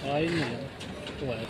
आई नहीं है तो है।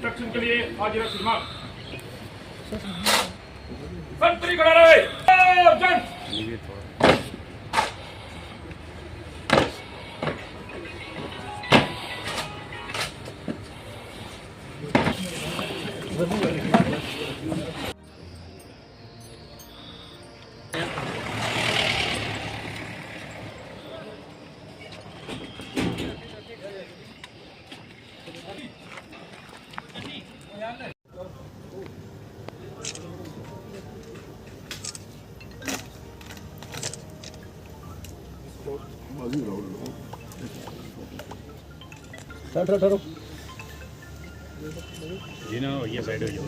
रक्षण के लिए हाजिर संतरी खड़ा रहे जन ठहरो जी ना ये साइड हो जाओ।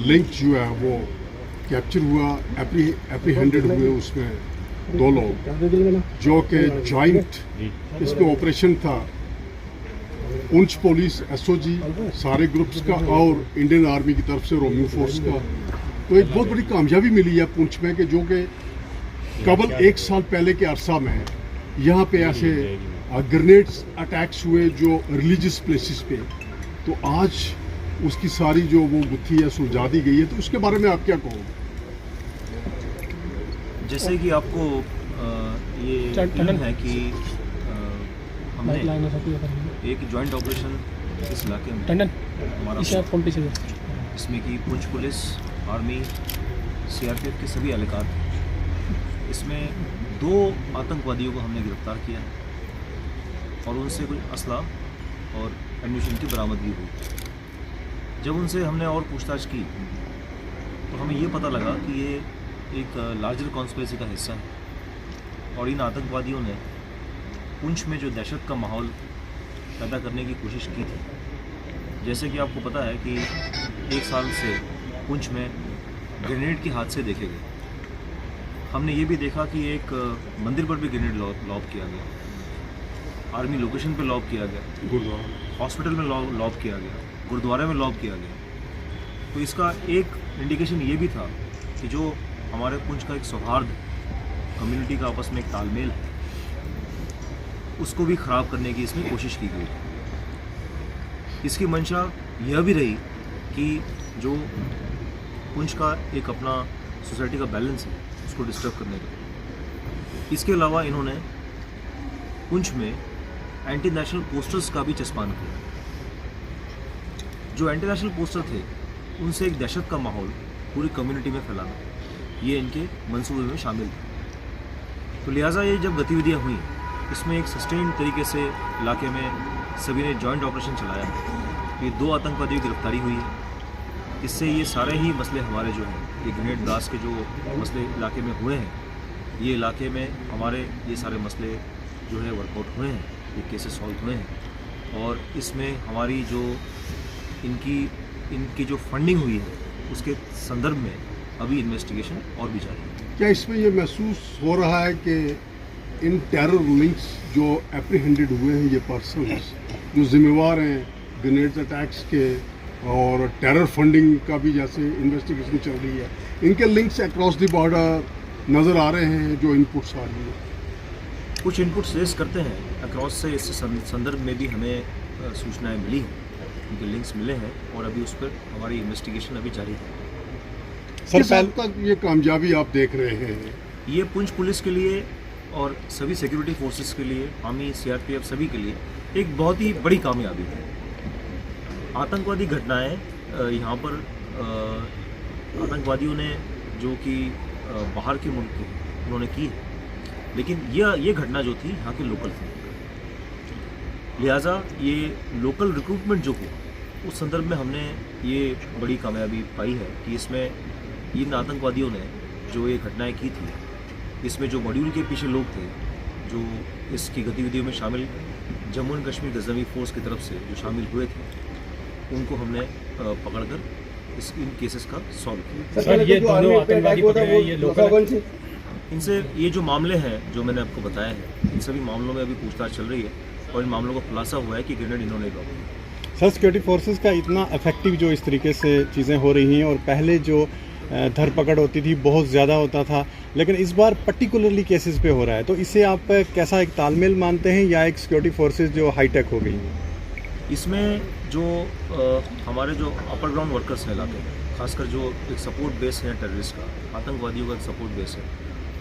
लिंक जो है वो कैप्चर हुआ, एप्रीहेंडेड हुए उसमें 2 लोग जो कि जॉइंट इसमें ऑपरेशन था। पुंछ पुलिस, एसओजी, सारे ग्रुप्स का और इंडियन आर्मी की तरफ से रोमियो फोर्स का। तो एक बहुत बड़ी कामयाबी मिली है पुंछ में कि जो कि कबल 1 साल पहले के अरसा में यहाँ पे ऐसे ग्रेनेड्स अटैक्स हुए जो रिलीजियस प्लेसेस पे, तो आज उसकी सारी जो वो गुत्थी है सुलझा दी गई है। तो उसके बारे में आप क्या कहोगे? जैसे कि आपको ये मालूम है कि हमने एक जॉइंट ऑपरेशन इस इलाके में हमारा इसमें कि पुंछ पुलिस, आर्मी, सीआरपीएफ के सभी एहलकार थे। इसमें 2 आतंकवादियों को हमने गिरफ्तार किया है और उनसे कुछ असला और एम्यूनिशन की बरामदगी हुई। जब उनसे हमने और पूछताछ की तो हमें ये पता लगा कि ये एक लार्जर कॉन्स्पिरेसी का हिस्सा है और इन आतंकवादियों ने पुंछ में जो दहशत का माहौल पैदा करने की कोशिश की थी। जैसे कि आपको पता है कि 1 साल से पुंछ में ग्रेनेड के हादसे देखे गए। हमने ये भी देखा कि एक मंदिर पर भी ग्रेनेड लॉब किया गया, आर्मी लोकेशन पे लॉब किया गया, गुरुद्वारा हॉस्पिटल में लॉब किया गया, गुरुद्वारे में लॉब किया गया। तो इसका एक इंडिकेशन ये भी था कि जो हमारे पुंछ का एक सौहार्द, कम्युनिटी का आपस में एक तालमेल है, उसको भी ख़राब करने की इसमें कोशिश की गई। इसकी मंशा यह भी रही कि जो पुंछ का एक अपना सोसाइटी का बैलेंस है उसको डिस्टर्ब करने का। इसके अलावा इन्होंने पुंछ में एंटी नेशनल पोस्टर्स का भी चस्पान किया। जो एंटी नेशनल पोस्टर थे उनसे एक दहशत का माहौल पूरी कम्युनिटी में फैलाना, ये इनके मंसूबे में शामिल था। तो लिहाजा ये जब गतिविधियाँ हुई, इसमें एक सस्टेन्ड तरीके से इलाके में सभी ने जॉइंट ऑपरेशन चलाया। ये 2 आतंकवादियों की गिरफ्तारी हुई है। इससे ये सारे ही मसले हमारे जो हैं, ये ग्रेनेड ब्लास्ट के जो मसले इलाके में हुए हैं, ये इलाके में हमारे ये सारे मसले जो है वर्कआउट हुए हैं, ये केसेस सॉल्व हुए हैं। और इसमें हमारी जो इनकी जो फंडिंग हुई है उसके संदर्भ में अभी इन्वेस्टिगेशन और भी जारी है। क्या इसमें ये महसूस हो रहा है कि इन टेरर लिंक्स जो एप्रीहेंडेड हुए हैं, ये पर्सन्स जो जिम्मेवार हैं ग्रेनेड अटैक्स के और टेरर फंडिंग का भी जैसे इन्वेस्टिगेशन चल रही है, इनके लिंक्स अक्रॉस द बॉर्डर नज़र आ रहे हैं जो इनपुट्स आ रही है? कुछ इनपुट्स रेस करते हैं अक्रॉस से। इस संदर्भ में भी हमें सूचनाएं मिली हैं, उनके लिंक्स मिले हैं और अभी उस पर हमारी इन्वेस्टिगेशन अभी जारी है। सर, साल तक ये कामयाबी आप देख रहे हैं? ये पुंछ पुलिस के लिए और सभी सिक्योरिटी फोर्सेस के लिए, आर्मी, सीआरपीएफ सभी के लिए एक बहुत ही बड़ी कामयाबी है। आतंकवादी घटनाएं यहाँ पर आतंकवादियों ने जो कि बाहर के मुल्क के उन्होंने की है, लेकिन ये घटना जो थी यहाँ के लोकल थी, लिहाजा ये लोकल रिक्रूटमेंट जो हुआ उस संदर्भ में हमने ये बड़ी कामयाबी पाई है कि इसमें इन आतंकवादियों ने जो ये घटनाएं की थी, इसमें जो मॉड्यूल के पीछे लोग थे जो इसकी गतिविधियों में शामिल जम्मू एंड कश्मीर गजनवी फोर्स की तरफ से जो शामिल हुए थे, उनको हमने पकड़कर इन केसेस का सॉल्व किया। सर ये दोनों आतंकवादी पकड़े हैं, ये लोकल इनसे ये जो मामले हैं जो मैंने आपको बताया है, इन सभी मामलों में अभी पूछताछ चल रही है और इन मामलों का खुलासा हुआ है कि ग्रेनेड इन्होंने लॉन्च। सर सिक्योरिटी फोर्सेस का इतना इफेक्टिव जो इस तरीके से चीज़ें हो रही हैं और पहले जो धरपकड़ होती थी बहुत ज़्यादा होता था, लेकिन इस बार पर्टिकुलरली केसेस पे हो रहा है, तो इसे आप कैसा एक तालमेल मानते हैं या एक सिक्योरिटी फोर्सेस जो हाईटेक हो गई हैं? इसमें जो हमारे जो अपर ग्राउंड वर्कर्स हैं इलाके में, खासकर जो एक सपोर्ट बेस है टेररिस्ट का, आतंकवादियों का एक सपोर्ट बेस है,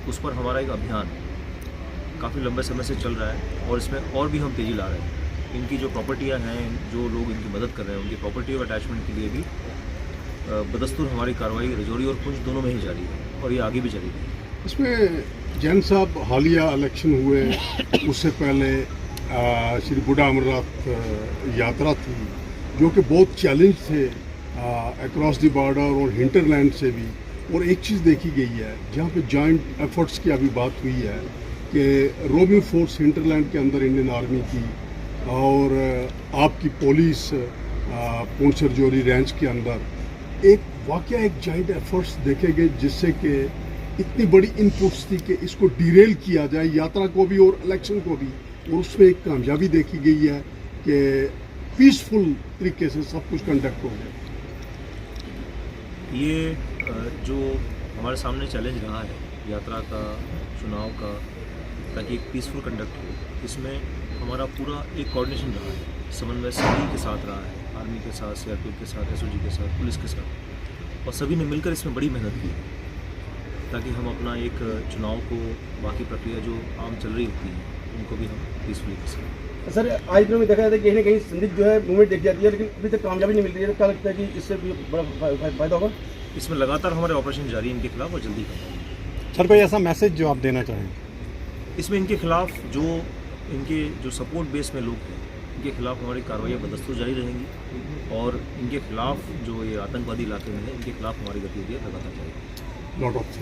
उस पर हमारा एक अभियान काफ़ी लंबे समय से चल रहा है और इसमें और भी हम तेज़ी ला रहे हैं। इनकी जो प्रॉपर्टियाँ हैं, जो लोग इनकी मदद कर रहे हैं, उनकी प्रॉपर्टी और अटैचमेंट के लिए भी बदस्तूर हमारी कार्रवाई रजौरी और पुंछ दोनों में ही जारी है और ये आगे भी चलेगी। इसमें जैन साहब हालिया इलेक्शन हुए, उससे पहले श्री बूढ़ा अमरनाथ यात्रा थी जो कि बहुत चैलेंज थे अक्रॉस द बॉर्डर और हिंटरलैंड से भी। और एक चीज़ देखी गई है जहाँ पे जॉइंट एफर्ट्स की अभी बात हुई है कि रोमिंग फोर्स हिंटरलैंड के अंदर इंडियन आर्मी की और आपकी पुलिस पुंछ रजौरी रेंज के अंदर एक वाकया एक जॉइंट एफर्ट्स देखे गए जिससे कि इतनी बड़ी इनपुट्स थी कि इसको डिरेल किया जाए, यात्रा को भी और इलेक्शन को भी, और उसमें एक कामयाबी देखी गई है कि पीसफुल तरीके से सब कुछ कंडक्ट हो गया। ये जो हमारे सामने चैलेंज रहा है यात्रा का, चुनाव का, ताकि एक पीसफुल कंडक्ट हो, इसमें हमारा पूरा एक कोऑर्डिनेशन रहा है, समन्वय सभी के साथ रहा है, आर्मी के साथ, सीआरपीएफ के साथ, एसओजी के साथ, पुलिस के साथ, और सभी ने मिलकर इसमें बड़ी मेहनत की है ताकि हम अपना एक चुनाव को, बाकी प्रक्रिया जो आम चल रही होती है, उनको भी हम पीसफुली कर सकें। सर आज दिनों में देखा जाता है कहीं ना कहीं संदिग्ध जो है मूवमेंट देखी जाती है, लेकिन अभी तक कामयाबी नहीं मिल रही है। क्या लगता है कि इससे भी बड़ा फायदा होगा? इसमें लगातार हमारे ऑपरेशन जारी है इनके खिलाफ और जल्दी करेंगे। सर कोई ऐसा मैसेज जो आप देना चाहें? इसमें इनके खिलाफ जो इनके जो सपोर्ट बेस में लोग हैं, इनके खिलाफ हमारी कार्रवाइयाँ बदस्तूर जारी रहेंगी और इनके खिलाफ जो ये आतंकवादी इलाके में है, इनके खिलाफ हमारी गतिविधियाँ लगातार जारी रहेंगी। Lot of